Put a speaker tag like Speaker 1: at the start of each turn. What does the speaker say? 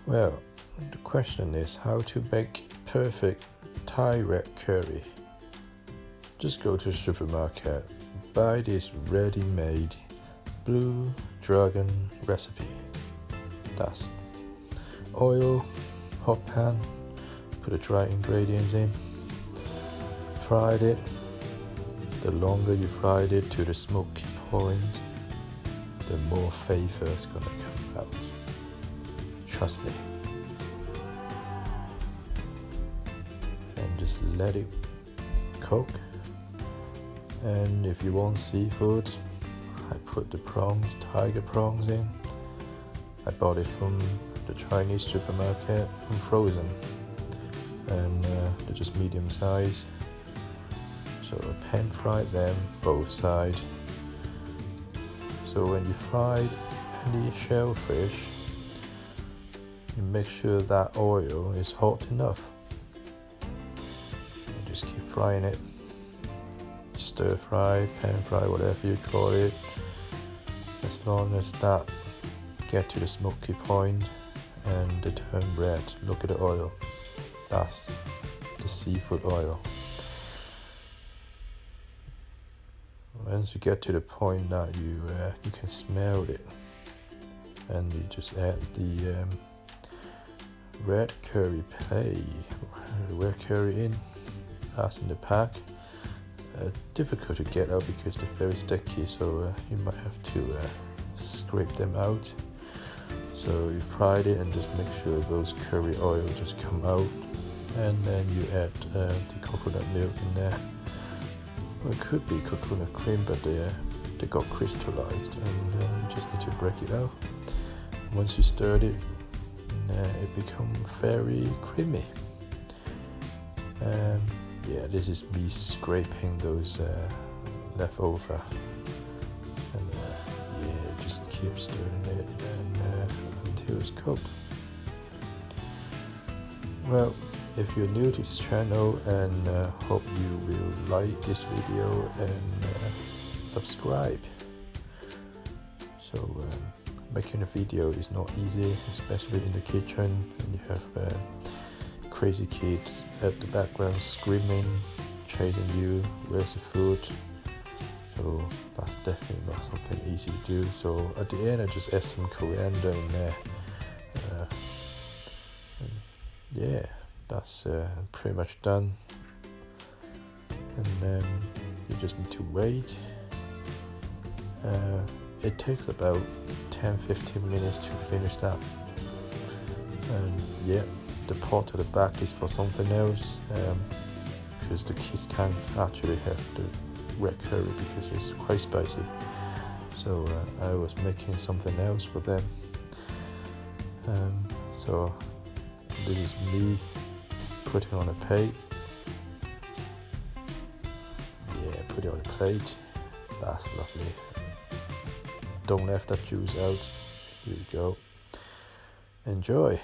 Speaker 1: Well, the question is how to make perfect Thai red curry. Just go to the supermarket, buy this ready-made blue dragon recipe. That's oil, hot pan, put the dry ingredients in, fried it. The longer you fried it to the smoky point, the more flavor is gonna come out. Trust me. And just let it cook. And if you want seafood, I put the prawns, tiger prawns in. I bought it from the Chinese supermarket, from frozen, and they're just medium size. So I pan fried them both sides. So when you fry any shellfish, you make sure that oil is hot enough. You just keep frying it. Stir fry, pan fry, whatever you call it. As long as that get to the smoky point and they turn red, look at the oil. That's the seafood oil. Once you get to the point that you can smell it, and you just add the red curry in. That's in the pack. Difficult to get out because they're very sticky, so you might have to scrape them out. So you fried it and just make sure those curry oil just come out, and then you add the coconut milk in there. Well, it could be coconut cream, but they got crystallized, and you just need to break it out. Once you stirred it, it becomes very creamy. This is me scraping those leftover, and just keep stirring it until it's cooked. Well, if you're new to this channel, and hope you will like this video and subscribe. So making a video is not easy, especially in the kitchen, and you have crazy kids at the background screaming, chasing you, where's the food? So that's definitely not something easy to do. So at the end I just add some coriander in there. That's pretty much done. And then you just need to wait. It takes about 10-15 minutes to finish that. And the pot at the back is for something else, because the kids can't actually have the red curry because it's quite spicy. So I was making something else for them. So this is me putting on a plate. Put it on a plate. That's lovely. Don't let that juice out. Here you go. Enjoy.